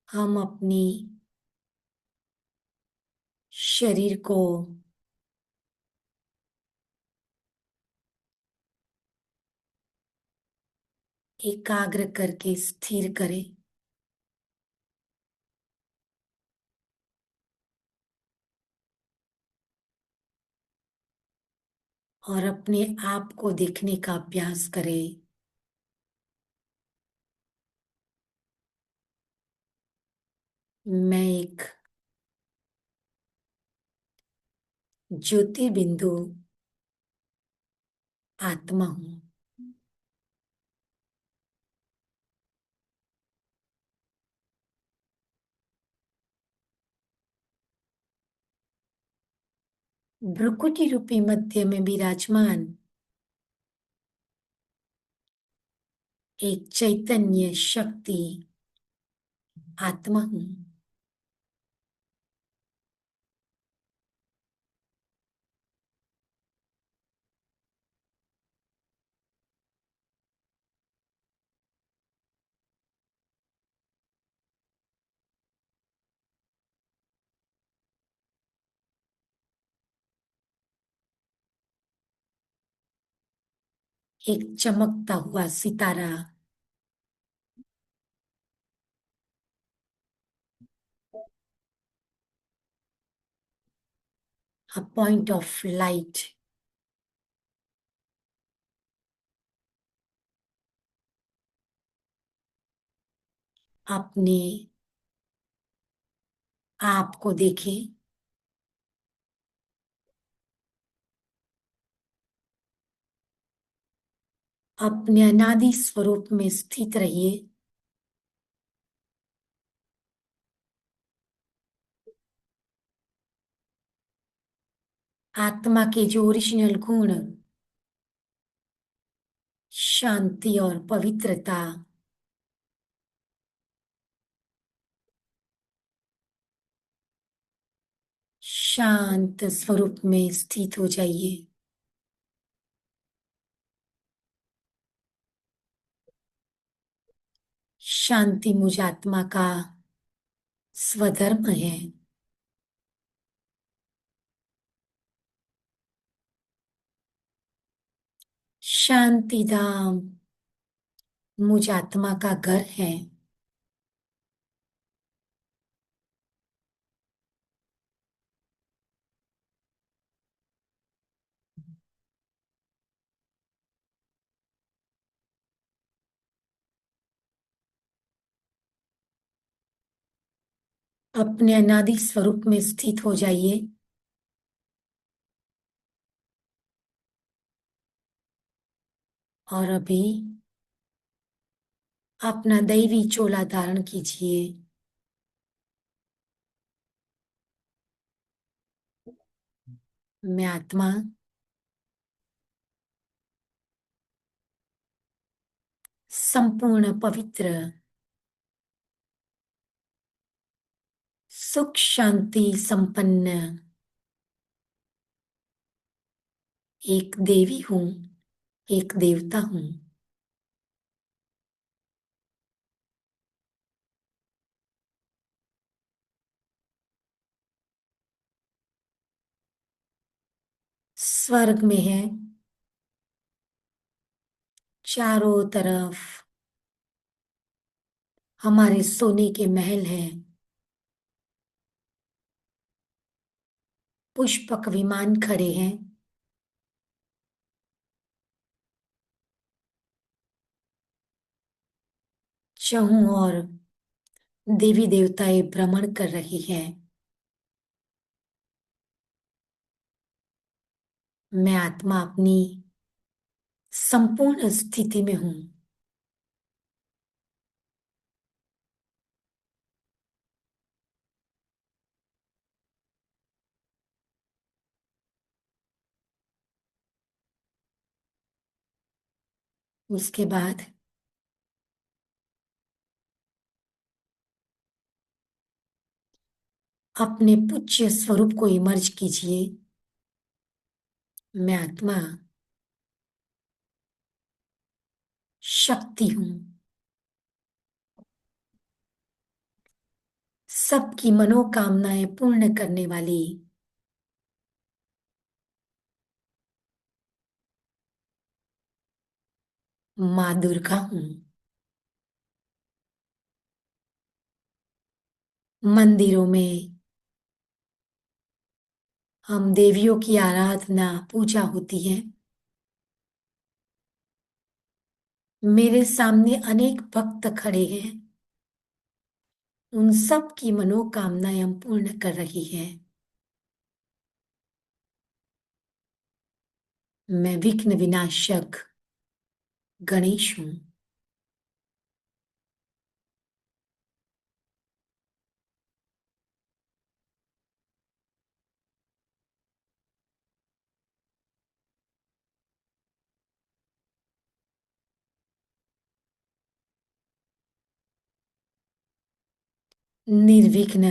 हम अपनी शरीर को एकाग्र करके स्थिर करें और अपने आप को देखने का अभ्यास करें। मैं एक ज्योति बिंदु आत्मा हूं। भ्रुकुटी रूपी मध्य में विराजमान एक चैतन्य शक्ति आत्मा हूं। एक चमकता हुआ सितारा, अ पॉइंट ऑफ लाइट। अपने आप को देखें। अपने अनादि स्वरूप में स्थित रहिए। आत्मा के जो ओरिजिनल गुण, शांति और पवित्रता, शांत स्वरूप में स्थित हो जाइए। शांति मुझ आत्मा का स्वधर्म है। शांति धाम मुझ आत्मा का घर है। अपने अनादि स्वरूप में स्थित हो जाइए। और अभी अपना दैवी चोला धारण कीजिए। मैं आत्मा संपूर्ण पवित्र, सुख शांति संपन्न एक देवी हूं, एक देवता हूं। स्वर्ग में है, चारों तरफ हमारे सोने के महल हैं। पुष्पक विमान खड़े हैं। चहुं और देवी देवताएं भ्रमण कर रही हैं। मैं आत्मा अपनी संपूर्ण स्थिति में हूं। उसके बाद अपने पूज्य स्वरूप को इमर्ज कीजिए। मैं आत्मा शक्ति हूं। सबकी मनोकामनाएं पूर्ण करने वाली माँ दुर्गा हूँ। मंदिरों में हम देवियों की आराधना पूजा होती है। मेरे सामने अनेक भक्त खड़े हैं। उन सब की मनोकामनाएं हम पूर्ण कर रही हैं। मैं विघ्न विनाशक गणेश हूँ। निर्विघ्न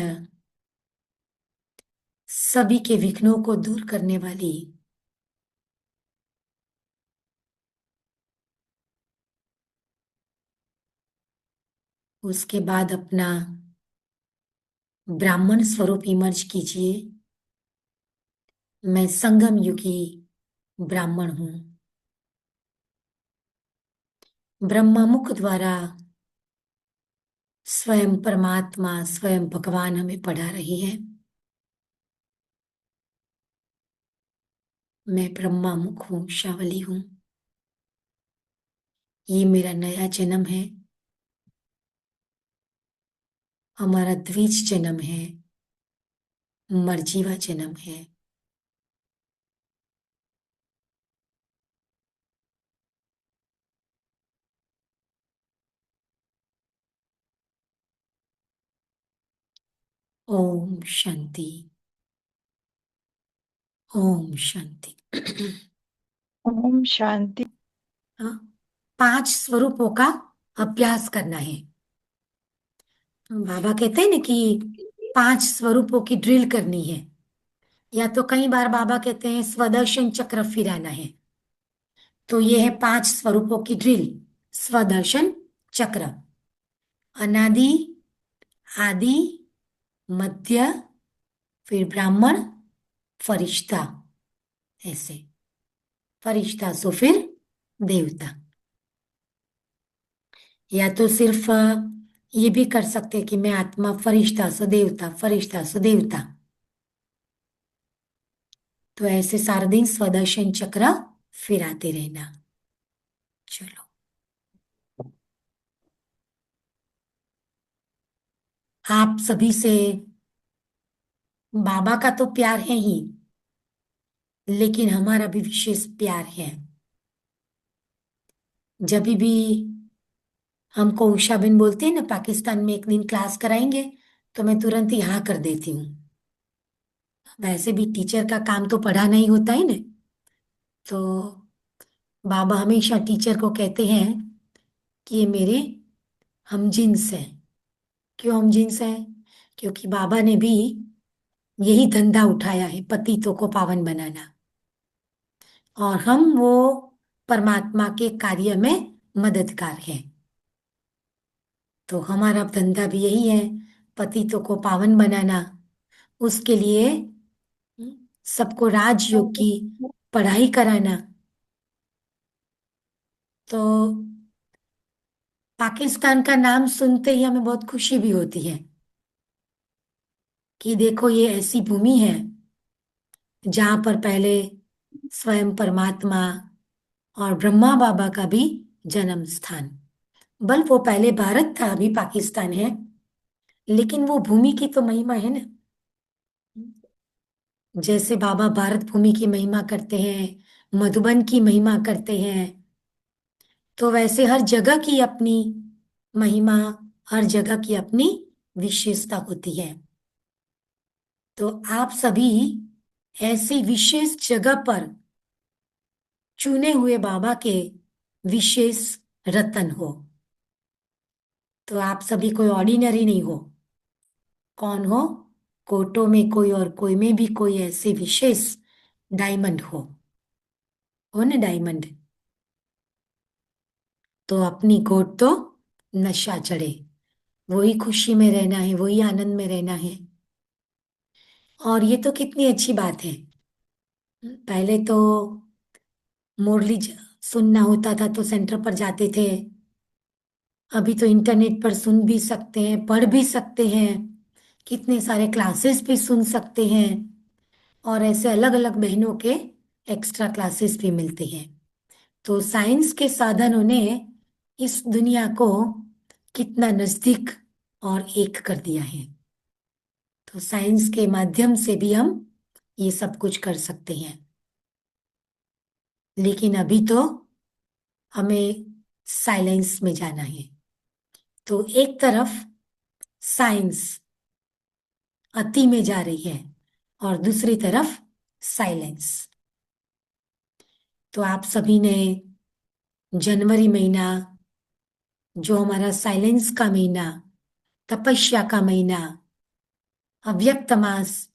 सभी के विघ्नों को दूर करने वाली उसके बाद अपना ब्राह्मण स्वरूप इमर्ज कीजिए। मैं संगम युगी ब्राह्मण हूँ। ब्रह्मा मुख द्वारा स्वयं परमात्मा स्वयं भगवान हमें पढ़ा रही है। मैं ब्रह्मा मुख हूँ, शावली हूँ। ये मेरा नया जन्म है। हमारा द्विज जन्म है, मर्जीवा जन्म है। ओम शांति। ओम शांति। ओम शांति। हाँ, 5 स्वरूपों का अभ्यास करना है। बाबा कहते हैं ना कि 5 स्वरूपों की ड्रिल करनी है। या तो कई बार बाबा कहते हैं स्वदर्शन चक्र फिराना है। तो ये है 5 स्वरूपों की ड्रिल। स्वदर्शन चक्र, अनादि, आदि, मध्य, फिर ब्राह्मण, फरिश्ता। ऐसे फरिश्ता सो फिर देवता। या तो सिर्फ ये भी कर सकते हैं कि मैं आत्मा, फरिश्ता सो देवता, फरिश्ता सो देवता। तो ऐसे सारा दिन स्वदर्शन चक्र फिराते रहना। चलो, आप सभी से बाबा का तो प्यार है ही, लेकिन हमारा भी विशेष प्यार है। जब भी हमको उषा बिन बोलते हैं ना, पाकिस्तान में एक दिन क्लास कराएंगे, तो मैं तुरंत ही हाँ कर देती हूँ। वैसे भी टीचर का काम तो पढ़ाना ही होता है ना। तो बाबा हमेशा टीचर को कहते हैं कि ये मेरे हमजिन्स हैं। क्यों हमजिन्स हैं? क्योंकि बाबा ने भी यही धंधा उठाया है, पतितों को पावन बनाना। और हम वो परमात्मा के कार्य में मददगार हैं। तो हमारा धंधा भी यही है, पतितों को पावन बनाना। उसके लिए सबको राजयोग की पढ़ाई कराना। तो पाकिस्तान का नाम सुनते ही हमें बहुत खुशी भी होती है कि देखो ये ऐसी भूमि है जहां पर पहले स्वयं परमात्मा और ब्रह्मा बाबा का भी जन्म स्थान। बल वो पहले भारत था, अभी पाकिस्तान है। लेकिन वो भूमि की तो महिमा है ना। जैसे बाबा भारत भूमि की महिमा करते हैं, मधुबन की महिमा करते हैं, तो वैसे हर जगह की अपनी महिमा, हर जगह की अपनी विशेषता होती है। तो आप सभी ऐसी विशेष जगह पर चुने हुए बाबा के विशेष रतन हो। तो आप सभी कोई ऑर्डिनरी नहीं हो। कौन हो? कोटों में कोई और कोई में भी कोई ऐसे विशेष डायमंड हो ना डायमंड। तो अपनी गोद तो नशा चढ़े। वही खुशी में रहना है, वही आनंद में रहना है। और ये तो कितनी अच्छी बात है। पहले तो मुरली सुनना होता था तो सेंटर पर जाते थे। अभी तो इंटरनेट पर सुन भी सकते हैं, पढ़ भी सकते हैं, कितने सारे क्लासेस भी सुन सकते हैं। और ऐसे अलग अलग बहनों के एक्स्ट्रा क्लासेस भी मिलते हैं। तो साइंस के साधनों ने इस दुनिया को कितना नजदीक और एक कर दिया है। तो साइंस के माध्यम से भी हम ये सब कुछ कर सकते हैं। लेकिन अभी तो हमें साइलेंस में जाना है। तो एक तरफ साइंस अति में जा रही है और दूसरी तरफ साइलेंस। तो आप सभी ने जनवरी महीना, जो हमारा साइलेंस का महीना, तपस्या का महीना, अव्यक्त मास,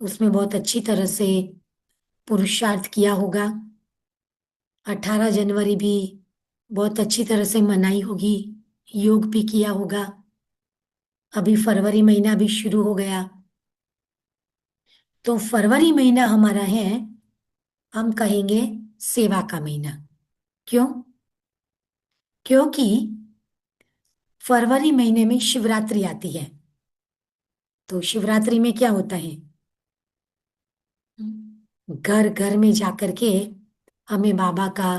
उसमें बहुत अच्छी तरह से पुरुषार्थ किया होगा। 18 जनवरी भी बहुत अच्छी तरह से मनाई होगी, योग भी किया होगा। अभी फरवरी महीना भी शुरू हो गया। तो फरवरी महीना हमारा है, हम कहेंगे सेवा का महीना। क्यों? क्योंकि फरवरी महीने में शिवरात्रि आती है। तो शिवरात्रि में क्या होता है? घर घर में जाकर के हमें बाबा का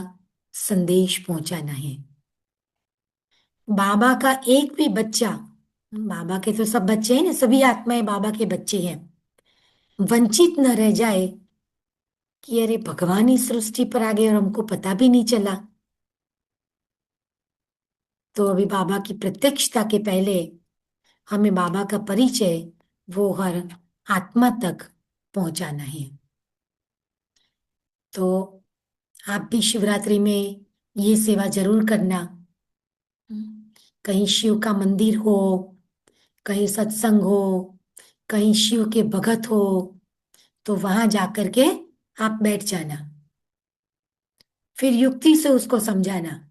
संदेश पहुंचाना है। बाबा का एक भी बच्चा, बाबा के तो सब बच्चे हैं ना, सभी आत्माएं बाबा के बच्चे हैं, वंचित न रह जाए कि अरे भगवान इस सृष्टि पर आ गए और हमको पता भी नहीं चला। तो अभी बाबा की प्रत्यक्षता के पहले हमें बाबा का परिचय वो हर आत्मा तक पहुंचाना है। तो आप भी शिवरात्रि में ये सेवा जरूर करना। कहीं शिव का मंदिर हो, कहीं सत्संग हो, कहीं शिव के भगत हो, तो वहां जाकर के आप बैठ जाना। फिर युक्ति से उसको समझाना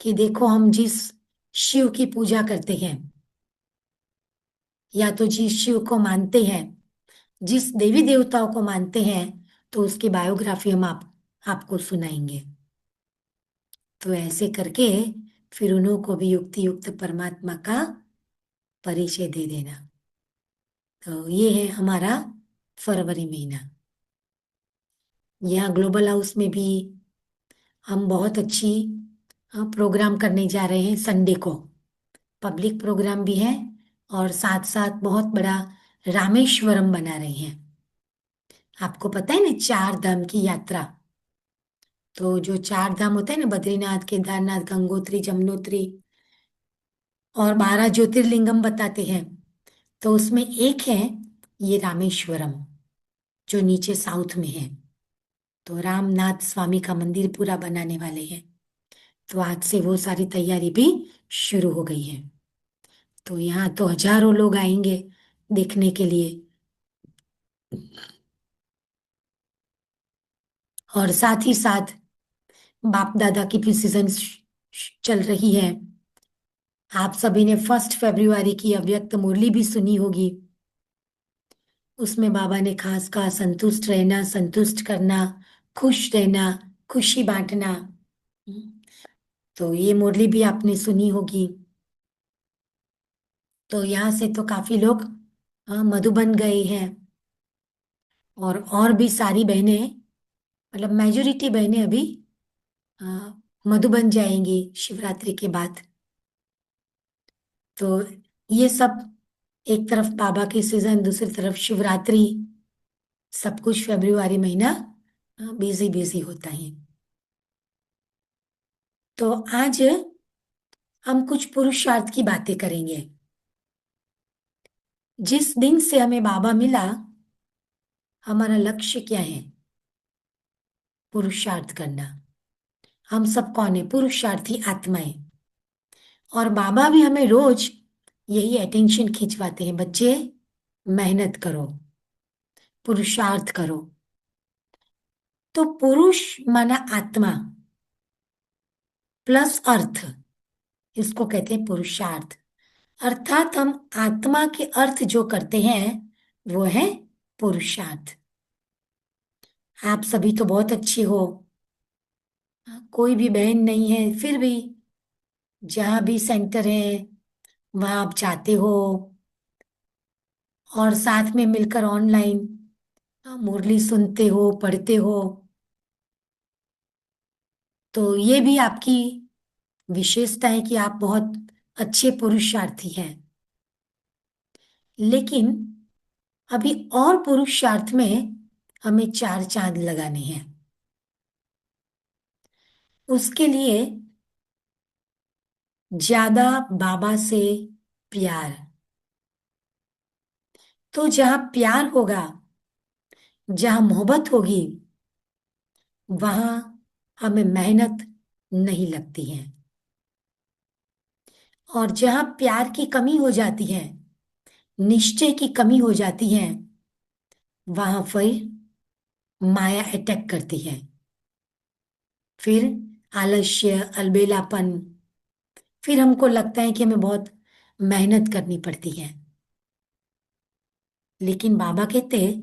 कि देखो, हम जिस शिव की पूजा करते हैं या तो जिस शिव को मानते हैं, जिस देवी देवताओं को मानते हैं, तो उसकी बायोग्राफी हम आपको सुनाएंगे। तो ऐसे करके फिर उन्हों को भी युक्ति युक्त परमात्मा का परिचय दे देना। तो ये है हमारा फरवरी महीना। यहाँ ग्लोबल हाउस में भी हम बहुत अच्छी प्रोग्राम करने जा रहे हैं। संडे को पब्लिक प्रोग्राम भी है और साथ साथ बहुत बड़ा रामेश्वरम बना रहे हैं। आपको पता है ना, 4 धाम की यात्रा। तो जो 4 धाम होते हैं ना, बद्रीनाथ, केदारनाथ, गंगोत्री, जमुनोत्री, और 12 ज्योतिर्लिंगम बताते हैं। तो उसमें एक है ये रामेश्वरम, जो नीचे साउथ में है। तो रामनाथ स्वामी का मंदिर पूरा बनाने वाले हैं। तो आज से वो सारी तैयारी भी शुरू हो गई है। तो यहाँ तो हजारों लोग आएंगे देखने के लिए। और साथ ही साथ बाप दादा की भी सीजन चल रही है। आप सभी ने 1 फरवरी की अव्यक्त मुरली भी सुनी होगी। उसमें बाबा ने खास कहा, संतुष्ट रहना, संतुष्ट करना, खुश रहना, खुशी बांटना। तो ये मुरली भी आपने सुनी होगी। तो यहाँ से तो काफी लोग मधुबन गए हैं। और भी सारी बहनें, मतलब मेजोरिटी बहनें अभी अ, मधुबन जाएंगी शिवरात्रि के बाद। तो ये सब, एक तरफ बाबा की सीजन, दूसरी तरफ शिवरात्रि, सब कुछ फरवरी महीना बिजी बिजी होता है। तो आज हम कुछ पुरुषार्थ की बातें करेंगे। जिस दिन से हमें बाबा मिला, हमारा लक्ष्य क्या है? पुरुषार्थ करना। हम सब कौन है? पुरुषार्थी आत्माएं। और बाबा भी हमें रोज यही अटेंशन खिंचवाते हैं, बच्चे मेहनत करो, पुरुषार्थ करो। तो पुरुष माना आत्मा प्लस अर्थ, इसको कहते हैं पुरुषार्थ। अर्थात हम आत्मा के अर्थ जो करते हैं वो है पुरुषार्थ। आप सभी तो बहुत अच्छे हो, कोई भी बहन नहीं है, फिर भी जहाँ भी सेंटर है वहां आप जाते हो, और साथ में मिलकर ऑनलाइन मुरली सुनते हो, पढ़ते हो। तो ये भी आपकी विशेषता है कि आप बहुत अच्छे पुरुषार्थी हैं। लेकिन अभी और पुरुषार्थ में हमें चार चांद लगाने हैं। उसके लिए ज्यादा बाबा से प्यार। तो जहां प्यार होगा, जहां मोहब्बत होगी, वहां हमें मेहनत नहीं लगती है। और जहां प्यार की कमी हो जाती है, निश्चय की कमी हो जाती है, वहां फिर माया अटैक करती है। फिर आलस्य, अलबेलापन, फिर हमको लगता है कि हमें बहुत मेहनत करनी पड़ती है। लेकिन बाबा कहते हैं,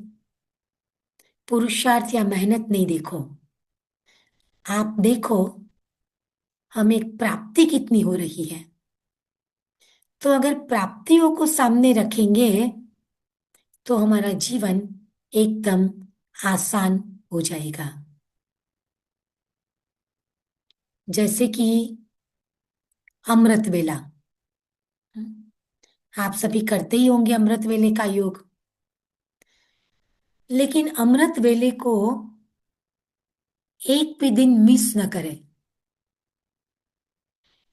पुरुषार्थ या मेहनत नहीं देखो, आप देखो हमें प्राप्ति कितनी हो रही है। तो अगर प्राप्तियों को सामने रखेंगे तो हमारा जीवन एकदम आसान हो जाएगा। जैसे कि अमृत वेला, आप सभी करते ही होंगे अमृत वेले का योग। लेकिन अमृत वेले को एक भी दिन मिस न करें,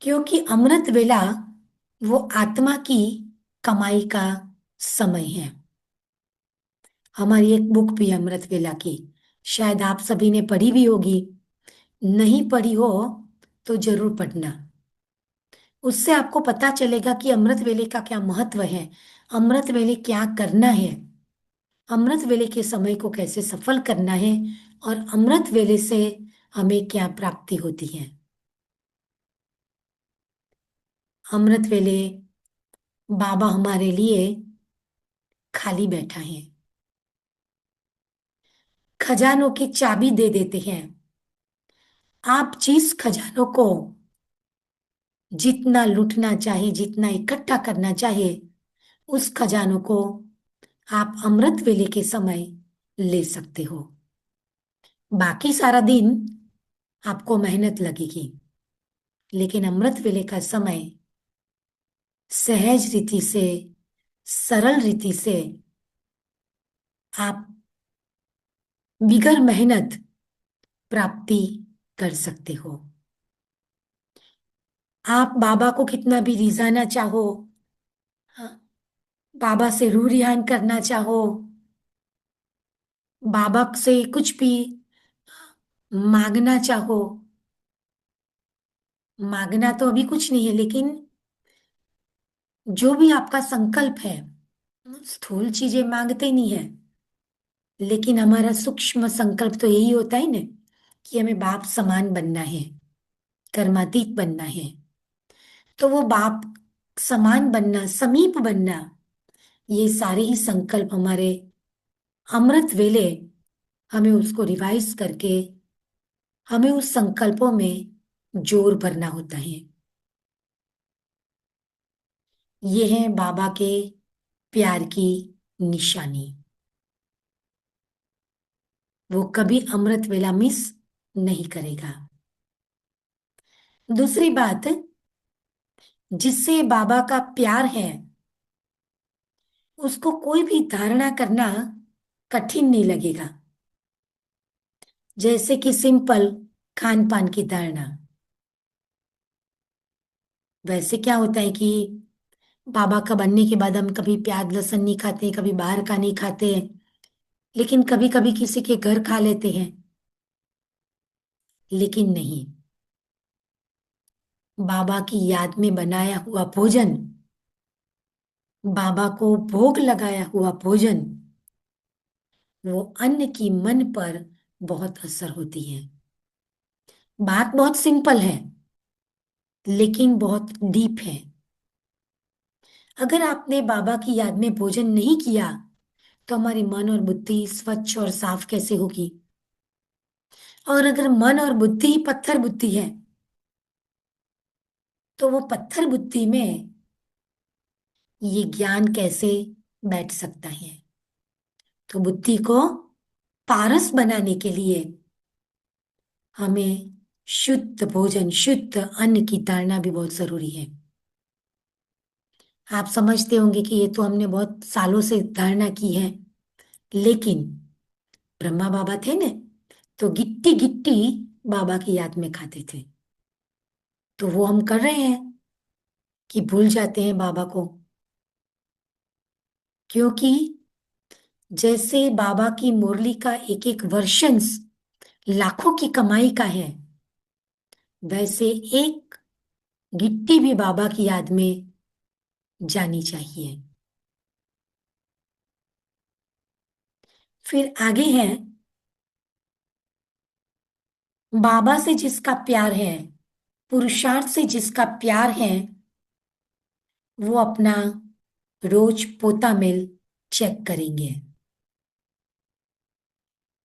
क्योंकि अमृत वेला वो आत्मा की कमाई का समय है। हमारी एक बुक भी है अमृत वेला की, शायद आप सभी ने पढ़ी भी होगी। नहीं पढ़ी हो तो जरूर पढ़ना। उससे आपको पता चलेगा कि अमृत वेले का क्या महत्व है, अमृत वेले क्या करना है, अमृत वेले के समय को कैसे सफल करना है, और अमृत वेले से हमें क्या प्राप्ति होती है। अमृत वेले बाबा हमारे लिए खाली बैठा है, खजानों की चाबी दे देते हैं। आप जिस खजानों को जितना लूटना चाहे, जितना इकट्ठा करना चाहे, उस खजानों को आप अमृत वेले के समय ले सकते हो। बाकी सारा दिन आपको मेहनत लगेगी, लेकिन अमृत वेले का समय सहज रीति से, सरल रीति से आप बिगर मेहनत प्राप्ति कर सकते हो। आप बाबा को कितना भी रिझाना चाहो, हाँ, बाबा से रू रिहान करना चाहो, बाबा से कुछ भी मांगना चाहो, मांगना तो अभी कुछ नहीं है, लेकिन जो भी आपका संकल्प है, स्थूल चीजें मांगते नहीं है, लेकिन हमारा सूक्ष्म संकल्प तो यही होता है ना कि हमें बाप समान बनना है, कर्मातीत बनना है। तो वो बाप समान बनना, समीप बनना, ये सारे ही संकल्प हमारे अमृत वेले हमें उसको रिवाइज करके हमें उस संकल्पों में जोर भरना होता है। ये है बाबा के प्यार की निशानी। वो कभी अमृत वेला मिस नहीं करेगा। दूसरी बात, जिससे बाबा का प्यार है उसको कोई भी धारणा करना कठिन नहीं लगेगा। जैसे कि सिंपल खान पान की धारणा। वैसे क्या होता है कि बाबा का बनने के बाद हम कभी प्याज लहसुन नहीं खाते, कभी बाहर का नहीं खाते, लेकिन कभी कभी किसी के घर खा लेते हैं। लेकिन नहीं, बाबा की याद में बनाया हुआ भोजन, बाबा को भोग लगाया हुआ भोजन, वो अन्न की मन पर बहुत असर होती है। बात बहुत सिंपल है लेकिन बहुत डीप है। अगर आपने बाबा की याद में भोजन नहीं किया तो हमारी मन और बुद्धि स्वच्छ और साफ कैसे होगी? और अगर मन और बुद्धि ही पत्थर बुद्धि है तो वो पत्थर बुद्धि में ये ज्ञान कैसे बैठ सकता है? तो बुद्धि को पारस बनाने के लिए हमें शुद्ध भोजन, शुद्ध अन्न की धारणा भी बहुत जरूरी है। आप समझते होंगे कि ये तो हमने बहुत सालों से धारणा की है, लेकिन ब्रह्मा बाबा थे ना, तो गिट्टी गिट्टी बाबा की याद में खाते थे। तो वो हम कर रहे हैं कि भूल जाते हैं बाबा को। क्योंकि जैसे बाबा की मुरली का एक एक वर्षन्स लाखों की कमाई का है, वैसे एक गिट्टी भी बाबा की याद में जानी चाहिए। फिर आगे है, बाबा से जिसका प्यार है, पुरुषार्थ से जिसका प्यार है, वो अपना रोज पोता मिल चेक करेंगे।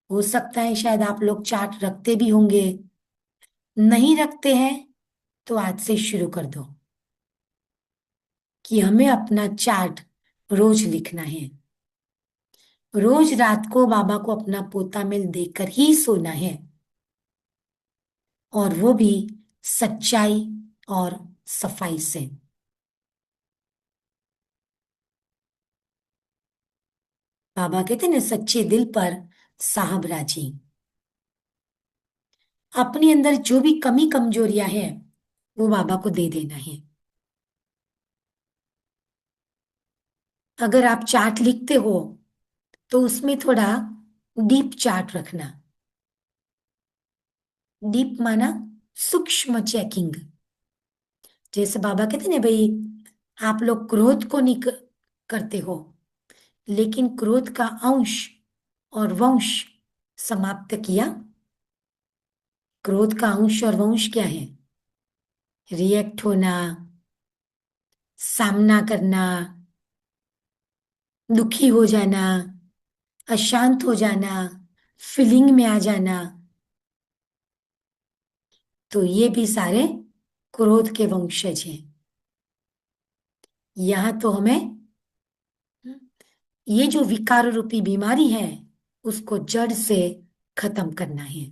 हो सकता है शायद आप लोग चार्ट रखते भी होंगे। नहीं रखते हैं तो आज से शुरू कर दो कि हमें अपना चार्ट रोज लिखना है। रोज रात को बाबा को अपना पोता मिल देकर ही सोना है, और वो भी सच्चाई और सफाई से। बाबा कहते हैं ना, सच्चे दिल पर साहब राजी। अपने अंदर जो भी कमी कमजोरियां हैं वो बाबा को दे देना है। अगर आप चार्ट लिखते हो तो उसमें थोड़ा डीप चार्ट रखना। डीप माना सूक्ष्म चेकिंग। जैसे बाबा कहते हैं ना भाई, आप लोग क्रोध को नहीं करते हो, लेकिन क्रोध का अंश और वंश समाप्त किया। क्रोध का अंश और वंश क्या है? रिएक्ट होना, सामना करना, दुखी हो जाना, अशांत हो जाना, फीलिंग में आ जाना। तो ये भी सारे क्रोध के वंशज हैं। यहां तो हमें ये जो विकार रूपी बीमारी है उसको जड़ से खत्म करना है।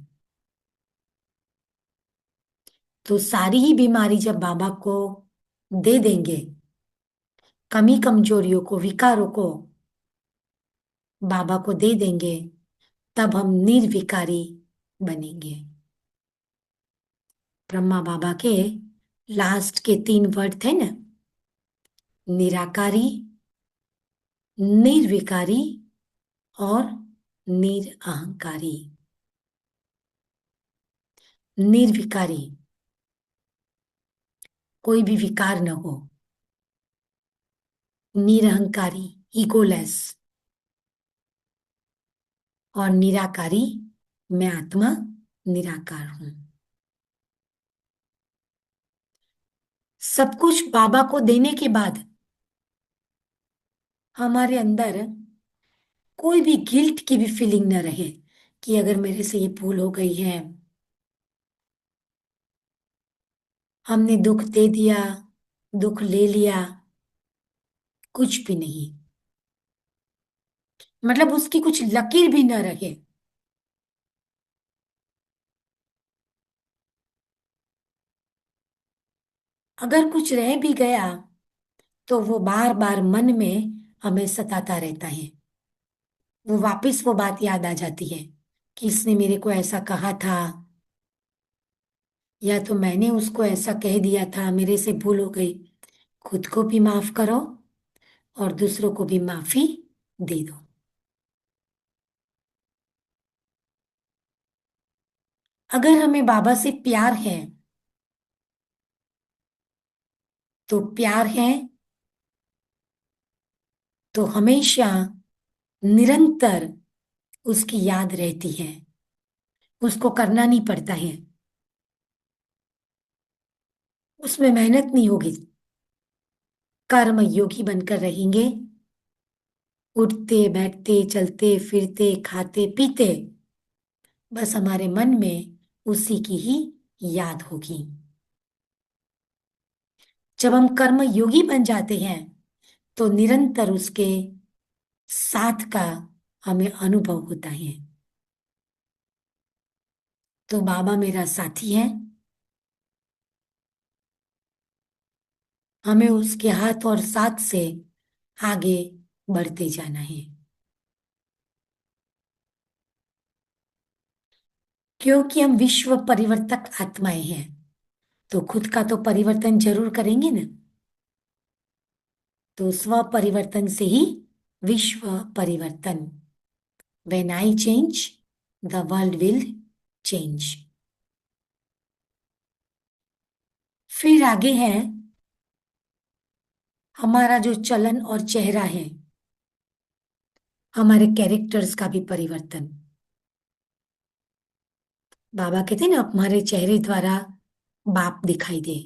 तो सारी ही बीमारी जब बाबा को दे देंगे, कमी कमजोरियों को, विकारों को बाबा को दे देंगे, तब हम निर्विकारी बनेंगे। ब्रह्मा बाबा के लास्ट के 3 वर्ड थे ना, निराकारी, निर्विकारी और निरअहंकारी। निर्विकारी, कोई भी विकार न हो। निरहंकारी, ईगोलेस। और निराकारी, मैं आत्मा निराकार हूं। सब कुछ बाबा को देने के बाद हमारे अंदर कोई भी गिल्ट की भी फीलिंग न रहे कि अगर मेरे से ये भूल हो गई है, हमने दुख दे दिया, दुख ले लिया। कुछ भी नहीं, मतलब उसकी कुछ लकीर भी न रहे। अगर कुछ रह भी गया तो वो बार बार मन में हमें सताता रहता है। वो वापस वो बात याद आ जाती है कि इसने मेरे को ऐसा कहा था, या तो मैंने उसको ऐसा कह दिया था, मेरे से भूल हो गई। खुद को भी माफ करो और दूसरों को भी माफी दे दो। अगर हमें बाबा से प्यार है तो प्यार है तो हमेशा निरंतर उसकी याद रहती है। उसको करना नहीं पड़ता है, उसमें मेहनत नहीं होगी, कर्म योगी बनकर रहेंगे, उठते बैठते चलते फिरते खाते पीते, बस हमारे मन में उसी की ही याद होगी। जब हम कर्म योगी बन जाते हैं तो निरंतर उसके साथ का हमें अनुभव होता है। तो बाबा मेरा साथी है, हमें उसके हाथ और साथ से आगे बढ़ते जाना है। क्योंकि हम विश्व परिवर्तक आत्माएं हैं, तो खुद का तो परिवर्तन जरूर करेंगे ना। तो स्व परिवर्तन से ही विश्व परिवर्तन। When I change, the world will change। फिर आगे है हमारा जो चलन और चेहरा है, हमारे कैरेक्टर्स का भी परिवर्तन। बाबा कहते हैं ना, हमारे चेहरे द्वारा बाप दिखाई दे।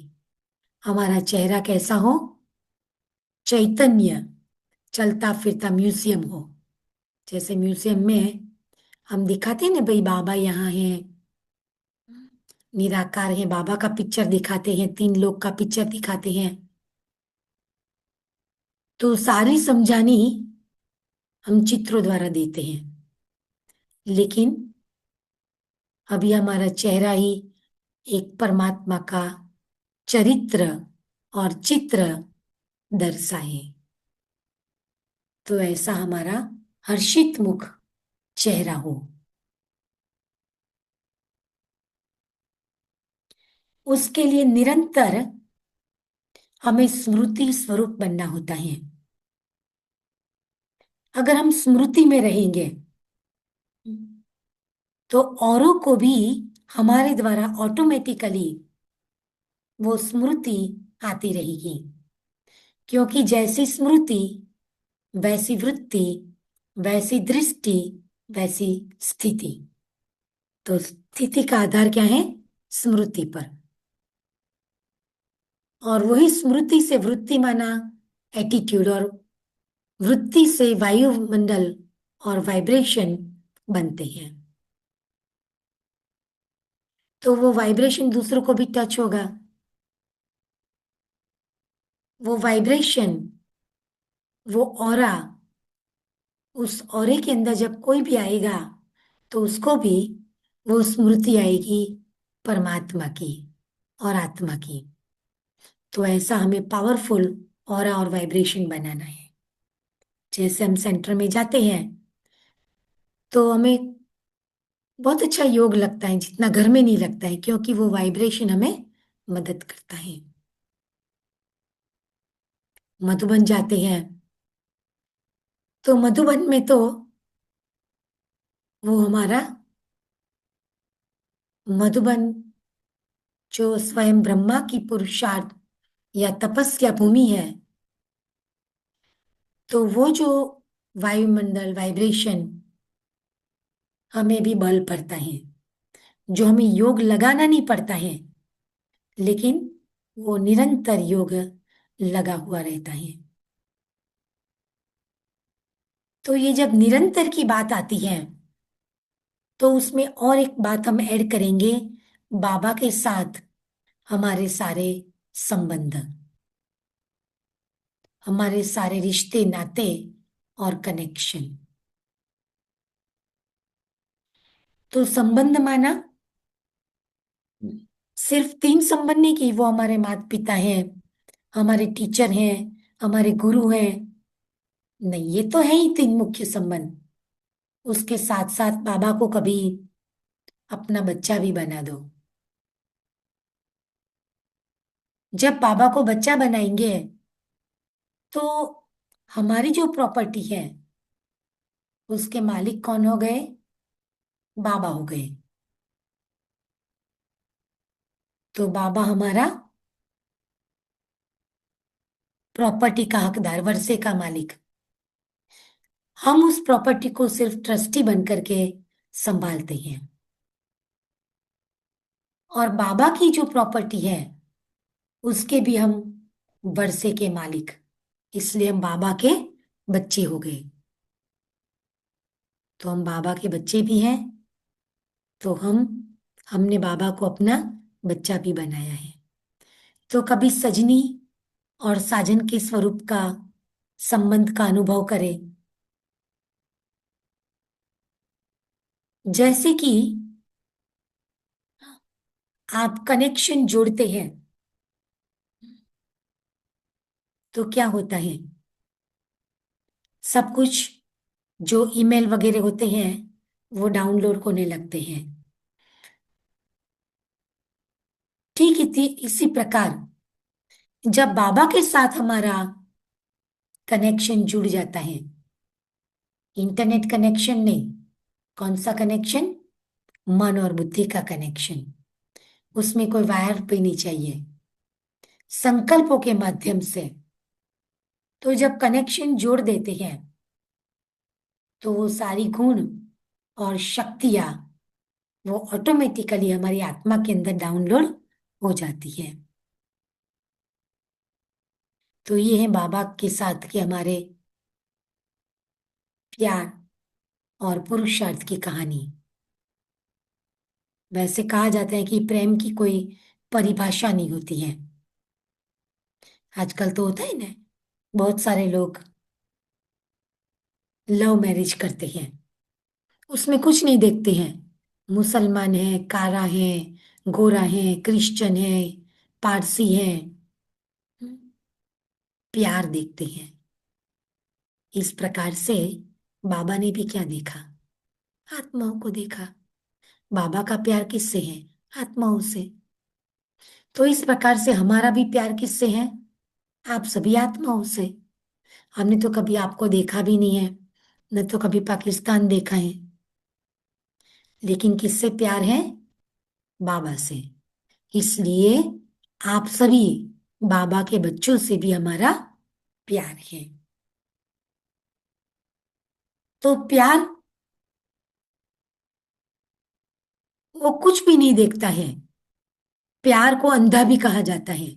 हमारा चेहरा कैसा हो? चैतन्य, चलता फिरता म्यूजियम हो। जैसे म्यूजियम में हम दिखाते हैं ना, भाई बाबा यहाँ है, निराकार है, बाबा का पिक्चर दिखाते हैं, तीन लोग का पिक्चर दिखाते हैं। तो सारी समझानी हम चित्रों द्वारा देते हैं, लेकिन अभी हमारा चेहरा ही एक परमात्मा का चरित्र और चित्र दर्शाए। तो ऐसा हमारा हर्षित मुख चेहरा हो। उसके लिए निरंतर हमें स्मृति स्वरूप बनना होता है। अगर हम स्मृति में रहेंगे तो औरों को भी हमारे द्वारा ऑटोमेटिकली वो स्मृति आती रहेगी। क्योंकि जैसी स्मृति वैसी वृत्ति, वैसी दृष्टि, वैसी स्थिति। तो स्थिति का आधार क्या है? स्मृति पर। और वही स्मृति से वृत्ति माना एटीट्यूड, और वृत्ति से वायुमंडल और वाइब्रेशन बनते हैं। तो वो वाइब्रेशन दूसरों को भी टच होगा। वो वाइब्रेशन, वो ऑरा, उस ऑरे के अंदर जब कोई भी आएगा तो उसको भी वो स्मृति आएगी परमात्मा की और आत्मा की। तो ऐसा हमें पावरफुल ऑरा और वाइब्रेशन बनाना है। जैसे हम सेंटर में जाते हैं तो हमें बहुत अच्छा योग लगता है, जितना घर में नहीं लगता है, क्योंकि वो वाइब्रेशन हमें मदद करता है। मधुबन जाते हैं तो मधुबन में तो वो हमारा मधुबन जो स्वयं ब्रह्मा की पुरुषार्थ या तपस्या भूमि है, तो वो जो वायुमंडल वाइब्रेशन हमें भी बल पड़ता है, जो हमें योग लगाना नहीं पड़ता है, लेकिन वो निरंतर योग लगा हुआ रहता है। तो ये जब निरंतर की बात आती है तो उसमें और एक बात हम ऐड करेंगे, बाबा के साथ हमारे सारे संबंध, हमारे सारे रिश्ते नाते और कनेक्शन। तो संबंध माना सिर्फ तीन संबंध नहीं कि वो हमारे माता पिता हैं, हमारे टीचर हैं, हमारे गुरु हैं। नहीं, ये तो है ही तीन मुख्य संबंध। उसके साथ साथ बाबा को कभी अपना बच्चा भी बना दो। जब बाबा को बच्चा बनाएंगे तो हमारी जो प्रॉपर्टी है उसके मालिक कौन हो गए? बाबा हो गए। तो बाबा हमारा प्रॉपर्टी का हकदार, वर्षे का मालिक। हम उस प्रॉपर्टी को सिर्फ ट्रस्टी बन करके संभालते हैं। और बाबा की जो प्रॉपर्टी है उसके भी हम वर्षे के मालिक। इसलिए हम बाबा के बच्चे हो गए। तो हम बाबा के बच्चे भी हैं। तो हमने बाबा को अपना बच्चा भी बनाया है। तो कभी सजनी और साजन के स्वरूप का संबंध का अनुभव करें। जैसे कि आप कनेक्शन जोड़ते हैं तो क्या होता है, सब कुछ जो ईमेल वगैरह होते हैं वो डाउनलोड होने लगते हैं। ठीक इसी प्रकार जब बाबा के साथ हमारा कनेक्शन जुड़ जाता है, इंटरनेट कनेक्शन नहीं, कौन सा कनेक्शन, मन और बुद्धि का कनेक्शन, उसमें कोई वायर भी नहीं चाहिए, संकल्पों के माध्यम से। तो जब कनेक्शन जोड़ देते हैं तो वो सारी गुण और शक्तियां वो ऑटोमेटिकली हमारी आत्मा के अंदर डाउनलोड हो जाती है। तो ये है बाबा के साथ के हमारे प्यार और पुरुषार्थ की कहानी। वैसे कहा जाता है कि प्रेम की कोई परिभाषा नहीं होती है। आजकल तो होता है ना, बहुत सारे लोग लव मैरिज करते हैं, उसमें कुछ नहीं देखते हैं, मुसलमान है, कारा है, गोरा है, क्रिश्चियन है, पारसी है, प्यार देखते हैं। इस प्रकार से बाबा ने भी क्या देखा, आत्माओं को देखा। बाबा का प्यार किससे है, आत्माओं से। तो इस प्रकार से हमारा भी प्यार किससे है, आप सभी आत्माओं से। हमने तो कभी आपको देखा भी नहीं है, न तो कभी पाकिस्तान देखा है, लेकिन किससे प्यार है, बाबा से। इसलिए आप सभी बाबा के बच्चों से भी हमारा प्यार है। तो प्यार वो कुछ भी नहीं देखता है, प्यार को अंधा भी कहा जाता है।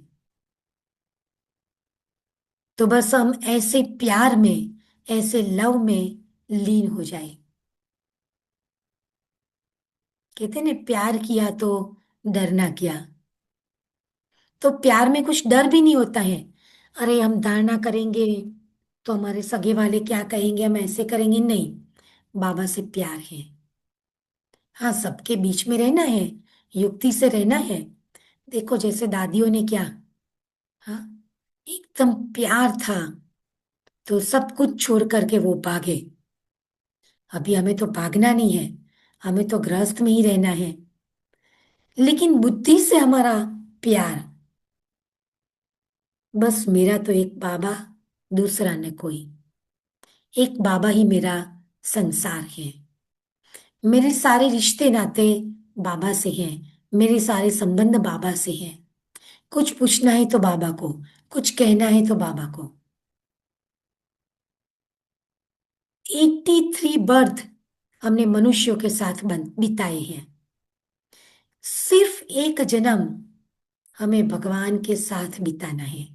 तो बस हम ऐसे प्यार में, ऐसे लव में लीन हो जाए। कहते हैं ना, प्यार किया तो डरना क्या। तो प्यार में कुछ डर भी नहीं होता है। अरे हम धारणा करेंगे तो हमारे सगे वाले क्या कहेंगे, हम ऐसे करेंगे, नहीं। बाबा से प्यार है। हाँ, सबके बीच में रहना है, युक्ति से रहना है। देखो जैसे दादियों ने क्या, हाँ, एकदम प्यार था तो सब कुछ छोड़ करके वो भागे। अभी हमें तो भागना नहीं है, हमें तो गृहस्थ में ही रहना है। लेकिन बुद्धि से हमारा प्यार, बस मेरा तो एक बाबा, दूसरा न कोई, एक बाबा ही मेरा संसार है। मेरे सारे रिश्ते नाते बाबा से हैं, मेरे सारे संबंध बाबा से हैं। कुछ पूछना है तो बाबा को, कुछ कहना है तो बाबा को। 83 बर्थ हमने मनुष्यों के साथ बिताए हैं, सिर्फ एक जन्म हमें भगवान के साथ बिताना है।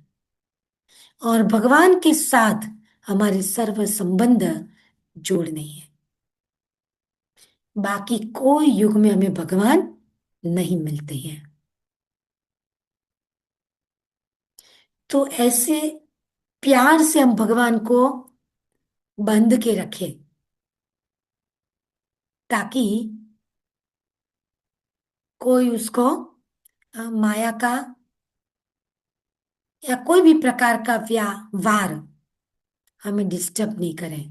और भगवान के साथ हमारे सर्व संबंध जोड़ने हैं। बाकी कोई युग में हमें भगवान नहीं मिलते हैं। तो ऐसे प्यार से हम भगवान को बंध के रखें, ताकि कोई उसको माया का या कोई भी प्रकार का वार हमें डिस्टर्ब नहीं करे।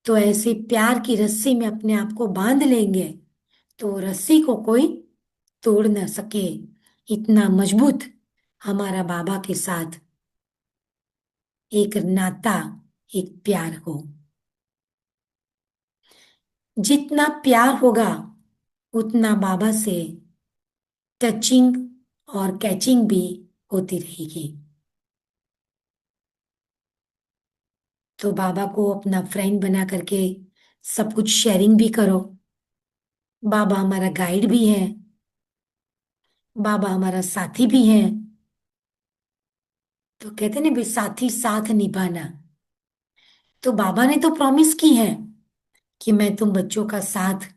तो ऐसे प्यार की रस्सी में अपने आप को बांध लेंगे तो रस्सी को कोई तोड़ ना सके। इतना मजबूत हमारा बाबा के साथ एक नाता, एक प्यार हो। जितना प्यार होगा उतना बाबा से टचिंग और कैचिंग भी होती रहेगी। तो बाबा को अपना फ्रेंड बना करके सब कुछ शेयरिंग भी करो। बाबा हमारा गाइड भी है, बाबा हमारा साथी भी है। तो कहते ना भी साथी साथ निभाना। तो बाबा ने तो प्रॉमिस की है कि मैं तुम बच्चों का साथ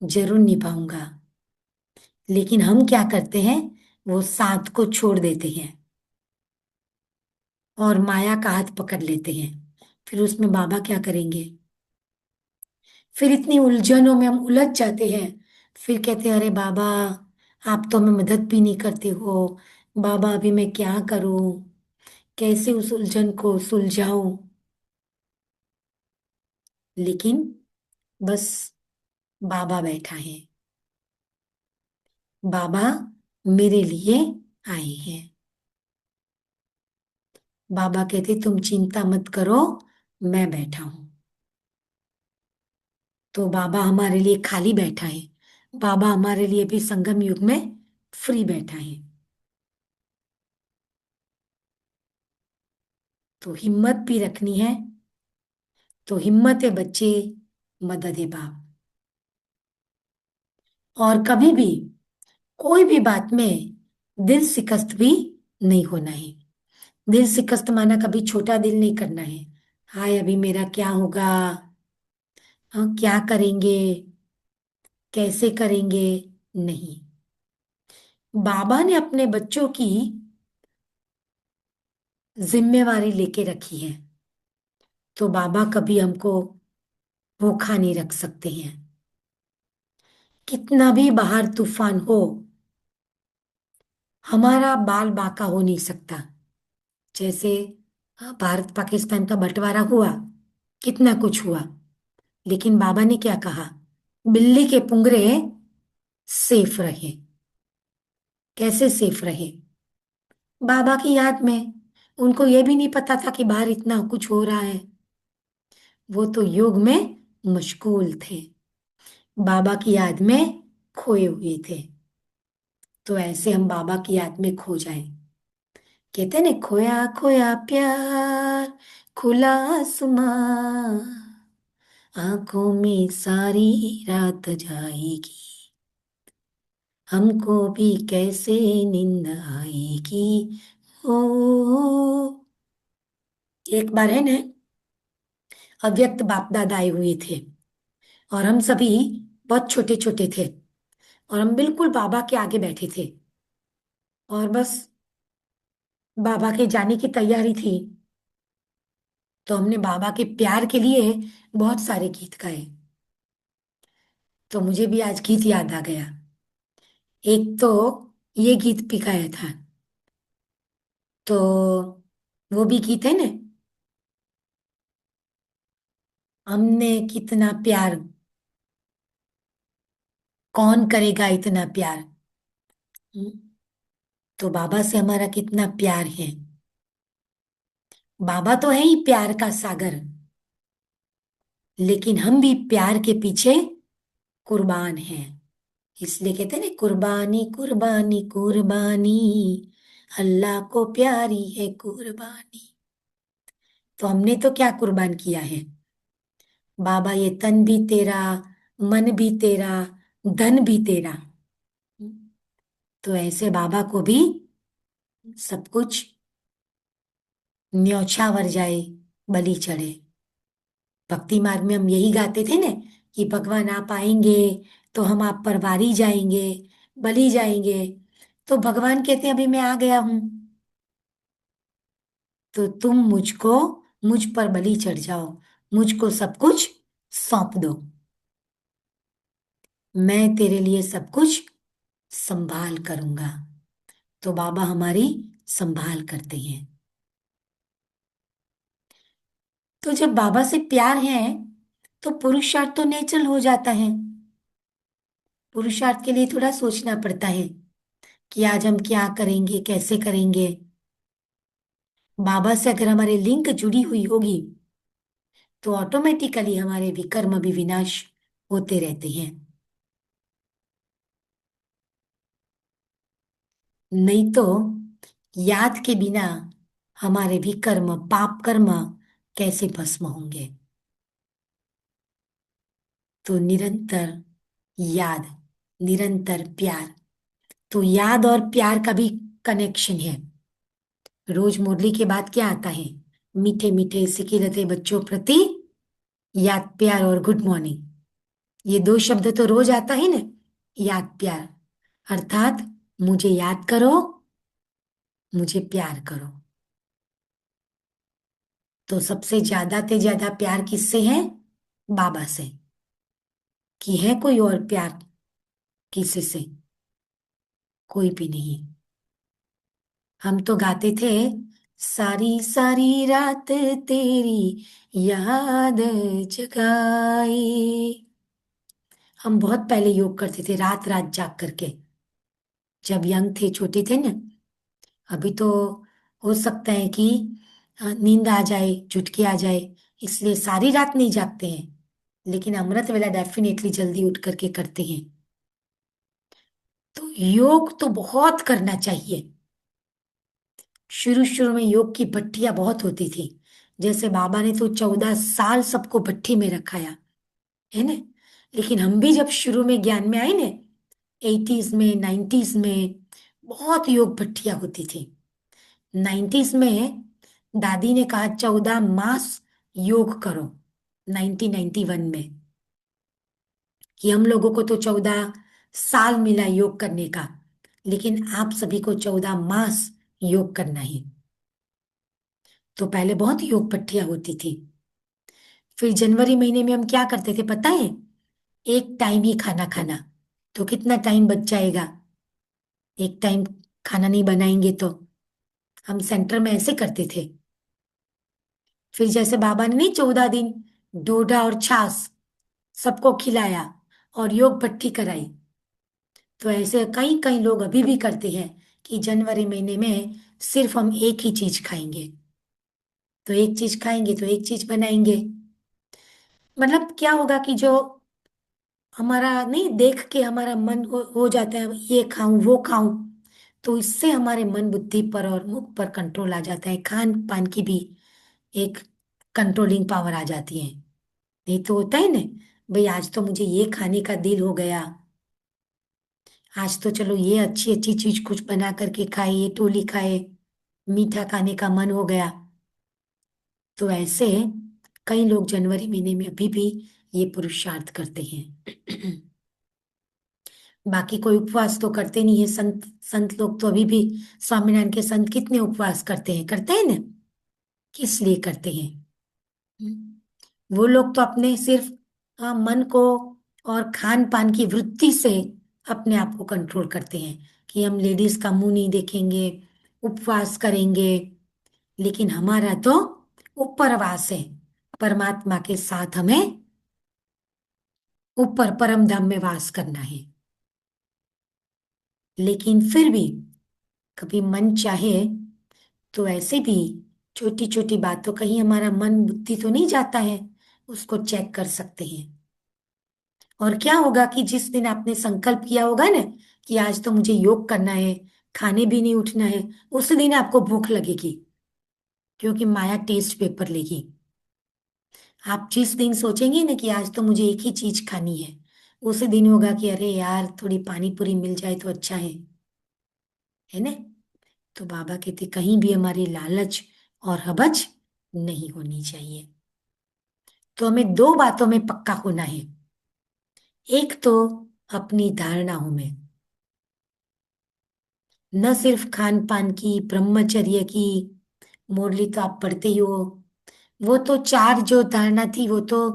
जरूर निभाऊंगा। लेकिन हम क्या करते हैं, वो साथ को छोड़ देते हैं और माया का हाथ पकड़ लेते हैं। फिर उसमें बाबा क्या करेंगे? फिर इतनी उलझनों में हम उलझ जाते हैं। फिर कहते हैं अरे बाबा, आप तो हमें मदद भी नहीं करते हो। बाबा अभी मैं क्या करूं, कैसे उस उलझन को सुलझाऊं? लेकिन बस बाबा बैठा है। बाबा मेरे लिए आए हैं। बाबा कहते तुम चिंता मत करो, मैं बैठा हूं। तो बाबा हमारे लिए खाली बैठा है। बाबा हमारे लिए भी संगम युग में फ्री बैठा है। तो हिम्मत भी रखनी है। तो हिम्मत है बच्चे, मदद है बाप। और कभी भी कोई भी बात में दिल शिकस्त भी नहीं होना है। दिल शिकस्त माना कभी छोटा दिल नहीं करना है। हाय अभी मेरा क्या होगा, हाँ क्या करेंगे, कैसे करेंगे? नहीं। बाबा ने अपने बच्चों की जिम्मेवारी लेके रखी है। तो बाबा कभी हमको भूखा नहीं रख सकते हैं। कितना भी बाहर तूफान हो, हमारा बाल बाका हो नहीं सकता। जैसे भारत पाकिस्तान का बंटवारा हुआ, कितना कुछ हुआ, लेकिन बाबा ने क्या कहा? बिल्ली के पुंगरे सेफ रहे। कैसे सेफ रहे? बाबा की याद में। उनको ये भी नहीं पता था कि बाहर इतना कुछ हो रहा है। वो तो योग में मशगूल थे, बाबा की याद में खोए हुए थे। तो ऐसे हम बाबा की याद में खो जाएं। कहते ने खोया खोया प्यार, खुला आसमां, आंखों में सारी रात जाएगी, हमको भी कैसे नींद आएगी। ओ, एक बार है ना, अव्यक्त बाप दादा आए हुए थे और हम सभी बहुत छोटे छोटे थे और हम बिल्कुल बाबा के आगे बैठे थे और बस बाबा के जाने की तैयारी थी। तो हमने बाबा के प्यार के लिए बहुत सारे गीत गाए। तो मुझे भी आज गीत याद आ गया। एक तो ये गीत भी गाया था। तो वो भी गीत है ना, हमने कितना प्यार, कौन करेगा इतना प्यार। हम्म, तो बाबा से हमारा कितना प्यार है। बाबा तो है ही प्यार का सागर, लेकिन हम भी प्यार के पीछे कुर्बान हैं। इसलिए कहते हैं ना, कुर्बानी कुर्बानी कुर्बानी, अल्लाह को प्यारी है कुर्बानी। तो हमने तो क्या कुर्बान किया है? बाबा ये तन भी तेरा, मन भी तेरा, धन भी तेरा। तो ऐसे बाबा को भी सब कुछ न्यौछावर जाए, बलि चढ़े। भक्ति मार्ग में हम यही गाते थे ना कि भगवान आप आएंगे तो हम आप पर वारी जाएंगे, बलि जाएंगे। तो भगवान कहते हैं अभी मैं आ गया हूं, तो तुम मुझको, मुझ पर बलि चढ़ जाओ, मुझको सब कुछ सौंप दो, मैं तेरे लिए सब कुछ संभाल करूंगा। तो बाबा हमारी संभाल करते हैं। तो जब बाबा से प्यार है तो पुरुषार्थ तो नेचुरल हो जाता है। पुरुषार्थ के लिए थोड़ा सोचना पड़ता है कि आज हम क्या करेंगे, कैसे करेंगे। बाबा से अगर हमारी लिंक जुड़ी हुई होगी तो ऑटोमेटिकली हमारे भी कर्म भी विनाश होते रहते हैं। नहीं तो याद के बिना हमारे भी कर्म, पाप कर्म कैसे भस्म होंगे? तो निरंतर याद, निरंतर प्यार। तो याद और प्यार का भी कनेक्शन है। रोज मुरली के बाद क्या आता है? मीठे मीठे सिकिलते बच्चों प्रति याद प्यार और गुड मॉर्निंग। ये दो शब्द तो रोज आता है ना। याद प्यार अर्थात मुझे याद करो, मुझे प्यार करो। तो सबसे ज्यादा से ज्यादा प्यार किससे है? बाबा से। कि है कोई और प्यार किसी से? कोई भी नहीं। हम तो गाते थे, सारी सारी रात तेरी याद जगाई। हम बहुत पहले योग करते थे, रात रात जाग करके, जब यंग थे, छोटे थे ना। अभी तो हो सकता है कि नींद आ जाए, चुटकी आ जाए, इसलिए सारी रात नहीं जागते हैं। लेकिन अमृत वेला डेफिनेटली जल्दी उठ करके करते हैं। तो योग तो बहुत करना चाहिए। शुरू शुरू में योग की भट्टियां बहुत होती थी। जैसे बाबा ने तो 14 साल सबको भट्टी में रखाया, है ना। लेकिन हम भी जब शुरू में ज्ञान में आए ना, 80s में 90s में, बहुत योग भट्टियां होती थी। 90s में दादी ने कहा 14 मास योग करो, 1991 में। कि हम लोगों को तो 14 साल मिला योग करने का, लेकिन आप सभी को 14 मास योग करना है। तो पहले बहुत योग पट्टियां होती थी। फिर जनवरी महीने में हम क्या करते थे पता है? एक टाइम ही खाना खाना। तो कितना टाइम बच जाएगा? एक टाइम खाना नहीं बनाएंगे तो। हम सेंटर में ऐसे करते थे। फिर जैसे बाबा ने नहीं 14 दिन डोडा और छाछ सबको खिलाया और योग भट्टी कराई, तो ऐसे कई कई लोग अभी भी करते हैं कि जनवरी महीने में सिर्फ हम एक ही चीज खाएंगे। तो एक चीज खाएंगे तो एक चीज बनाएंगे। मतलब क्या होगा कि जो हमारा नहीं देख के हमारा मन हो जाता है ये खाऊं वो खाऊं। तो इससे हमारे मन बुद्धि पर और मुख पर कंट्रोल आ जाता है, खान पान की भी एक कंट्रोलिंग पावर आ जाती है। नहीं तो होता है ना, भाई आज तो मुझे ये खाने का दिल हो गया, आज तो चलो ये अच्छी अच्छी चीज कुछ बना करके खाए, ये टोली खाए, मीठा खाने का मन हो गया। तो ऐसे कई लोग जनवरी महीने में अभी भी ये पुरुषार्थ करते हैं। बाकी कोई उपवास तो करते नहीं है संत। संत लोग तो अभी भी, स्वामीनारायण के संत कितने उपवास करते हैं, करते हैं ना। किस लिए करते हैं? वो लोग तो अपने सिर्फ मन को और खान पान की वृत्ति से अपने आप को कंट्रोल करते हैं कि हम लेडीज का मुंह नहीं देखेंगे, उपवास करेंगे। लेकिन हमारा तो उपरवास है, परमात्मा के साथ हमें ऊपर परम धाम में वास करना है। लेकिन फिर भी कभी मन चाहे तो ऐसे भी छोटी छोटी बातों, कहीं हमारा मन बुद्धि तो नहीं जाता है, उसको चेक कर सकते हैं। और क्या होगा कि जिस दिन आपने संकल्प किया होगा ना कि आज तो मुझे योग करना है, खाने भी नहीं उठना है, उस दिन आपको भूख लगेगी, क्योंकि माया टेस्ट पेपर लेगी। आप जिस दिन सोचेंगे ना कि आज तो मुझे एक ही चीज खानी है, उस दिन होगा कि अरे यार थोड़ी पानी पूरी मिल जाए तो अच्छा है ना। तो बाबा कहते कहीं भी हमारी लालच और हबच नहीं होनी चाहिए। तो हमें दो बातों में पक्का होना है। एक तो अपनी धारणाओं में, न सिर्फ खान पान की, ब्रह्मचर्य की। मुरली तो आप पढ़ते ही हो, वो तो चार जो धारणा थी वो तो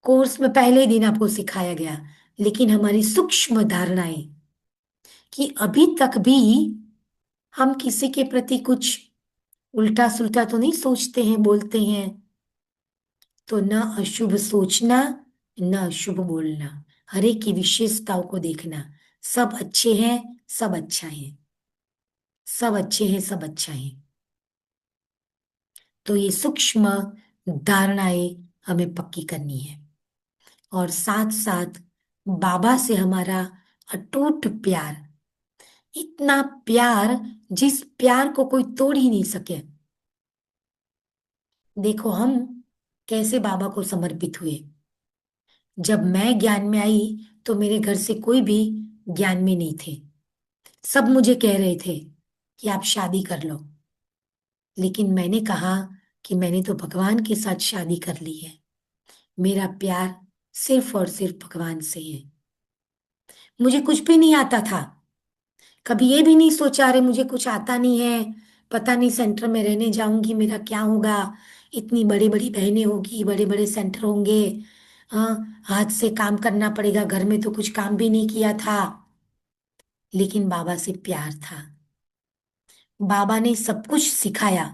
कोर्स में पहले ही दिन आपको सिखाया गया। लेकिन हमारी सूक्ष्म धारणाएं, कि अभी तक भी हम किसी के प्रति कुछ उल्टा सुल्टा तो नहीं सोचते हैं, बोलते हैं। तो न अशुभ सोचना, न अशुभ बोलना, हर एक की विशेषताओं को देखना। सब अच्छे हैं, सब अच्छा है, सब अच्छे हैं, सब अच्छा है। तो ये सूक्ष्म धारणाएं हमें पक्की करनी है। और साथ साथ बाबा से हमारा अटूट प्यार, इतना प्यार जिस प्यार को कोई तोड़ ही नहीं सके। देखो हम कैसे बाबा को समर्पित हुए। जब मैं ज्ञान में आई तो मेरे घर से कोई भी ज्ञान में नहीं थे। सब मुझे कह रहे थे कि आप शादी कर लो। लेकिन मैंने कहा कि मैंने तो भगवान के साथ शादी कर ली है। मेरा प्यार सिर्फ और सिर्फ भगवान से है। मुझे कुछ भी नहीं आता था। कभी ये भी नहीं सोचा अरे मुझे कुछ आता नहीं है, पता नहीं सेंटर में रहने जाऊंगी मेरा क्या होगा। इतनी बड़ी बड़ी बहनें होगी, बड़े बड़े सेंटर होंगे। हाँ, हाथ से काम करना पड़ेगा, घर में तो कुछ काम भी नहीं किया था। लेकिन बाबा से प्यार था। बाबा ने सब कुछ सिखाया।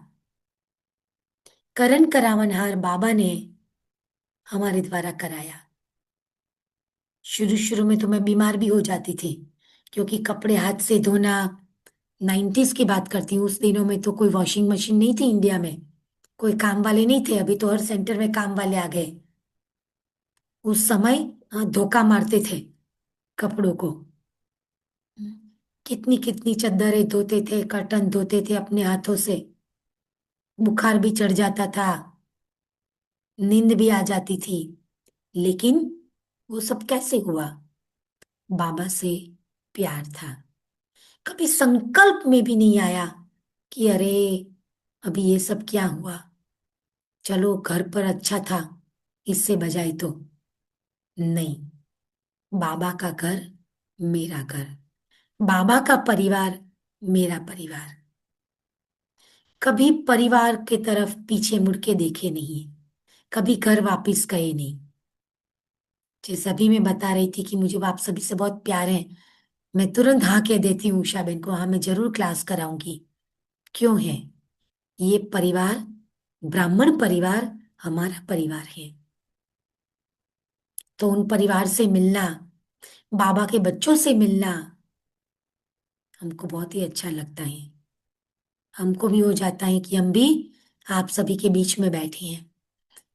करण करावनहार बाबा ने हमारे द्वारा कराया। शुरू शुरू में तो मैं बीमार भी हो जाती थी, क्योंकि कपड़े हाथ से धोना। 90s की बात करती हूँ, उस दिनों में तो कोई वॉशिंग मशीन नहीं थी इंडिया में। कोई काम वाले नहीं थे, अभी तो हर सेंटर में काम वाले आ गए। उस समय धोखा मारते थे कपड़ों को। कितनी कितनी चादरें धोते थे, कर्टन धोते थे अपने हाथों से। बुखार भी चढ़ जाता था, नींद भी आ जाती थी। लेकिन वो सब कैसे हुआ? बाबा से प्यार था। कभी संकल्प में भी नहीं आया कि अरे अभी ये सब क्या हुआ, चलो घर पर अच्छा था इससे बजाय तो। नहीं, बाबा का घर मेरा घर, बाबा का परिवार मेरा परिवार। कभी परिवार के तरफ पीछे मुड़ के देखे नहीं, कभी घर वापस गए नहीं। जैसे अभी मैं बता रही थी कि मुझे आप सभी से बहुत प्यार है, मैं तुरंत हाँ कह देती हूँ उषा बहन को, हाँ मैं जरूर क्लास कराऊंगी। क्यों है? ये परिवार, ब्राह्मण परिवार हमारा परिवार है। तो उन परिवार से मिलना, बाबा के बच्चों से मिलना हमको बहुत ही अच्छा लगता है। हमको भी हो जाता है कि हम भी आप सभी के बीच में बैठे हैं।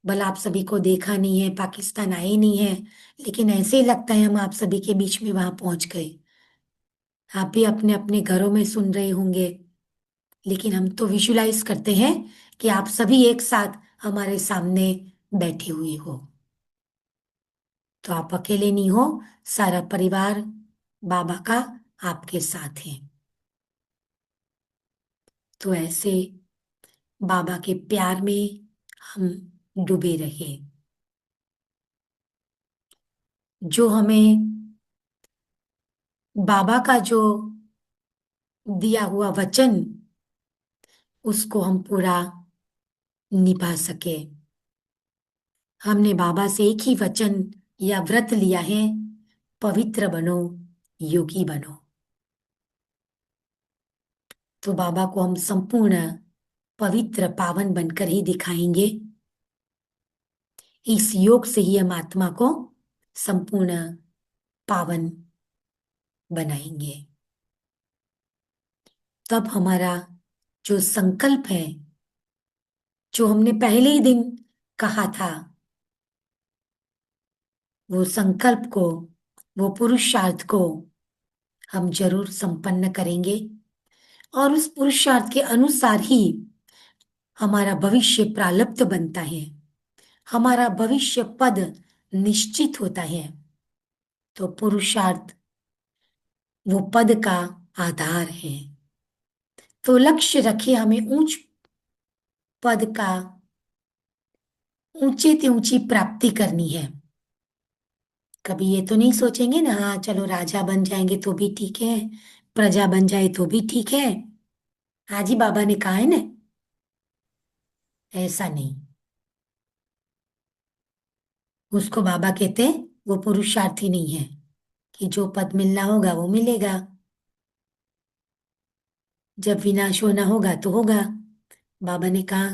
भला आप सभी को देखा नहीं है, पाकिस्तान आए नहीं है, लेकिन ऐसे ही लगता है हम आप सभी के बीच में वहां पहुंच गए। आप भी अपने अपने घरों में सुन रहे होंगे, लेकिन हम तो विजुलाइज करते हैं कि आप सभी एक साथ हमारे सामने बैठे हुए हो। तो आप अकेले नहीं हो, सारा परिवार बाबा का आपके साथ है। तो ऐसे बाबा के प्यार में हम डूबे रहे। जो हमें बाबा का जो दिया हुआ वचन, उसको हम पूरा निभा सके। हमने बाबा से एक ही वचन या व्रत लिया है, पवित्र बनो, योगी बनो। तो बाबा को हम संपूर्ण पवित्र पावन बनकर ही दिखाएंगे। इस योग से ही हम आत्मा को संपूर्ण पावन बनाएंगे। तब हमारा जो संकल्प है, जो हमने पहले ही दिन कहा था, वो संकल्प को, वो पुरुषार्थ को हम जरूर संपन्न करेंगे। और उस पुरुषार्थ के अनुसार ही हमारा भविष्य प्रारब्ध बनता है, हमारा भविष्य पद निश्चित होता है। तो पुरुषार्थ वो पद का आधार है। तो लक्ष्य रखे हमें ऊंच पद का, ऊंचे से ऊंची प्राप्ति करनी है। कभी ये तो नहीं सोचेंगे ना हाँ चलो राजा बन जाएंगे तो भी ठीक है, प्रजा बन जाए तो भी ठीक है। हाजी बाबा ने कहा है ना, ऐसा नहीं। उसको बाबा कहते हैं वो पुरुषार्थी नहीं है कि जो पद मिलना होगा वो मिलेगा, जब विनाश होना होगा तो होगा। बाबा ने कहा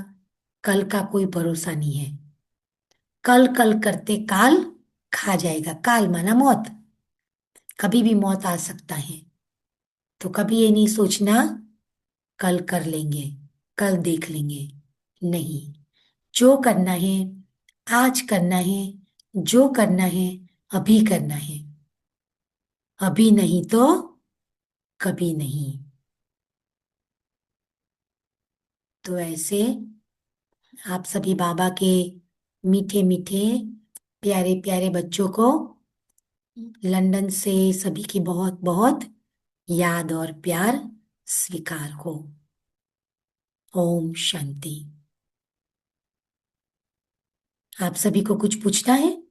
कल का कोई भरोसा नहीं है, कल कल करते काल खा जाएगा। काल माना मौत, कभी भी मौत आ सकता है। तो कभी ये नहीं सोचना कल कर लेंगे, कल देख लेंगे। नहीं, जो करना है आज करना है, जो करना है अभी करना है। अभी नहीं तो कभी नहीं। तो ऐसे आप सभी बाबा के मीठे मीठे प्यारे प्यारे बच्चों को लंदन से सभी की बहुत बहुत याद और प्यार। स्वीकार हो। ओम शांति। आप सभी को कुछ पूछना है?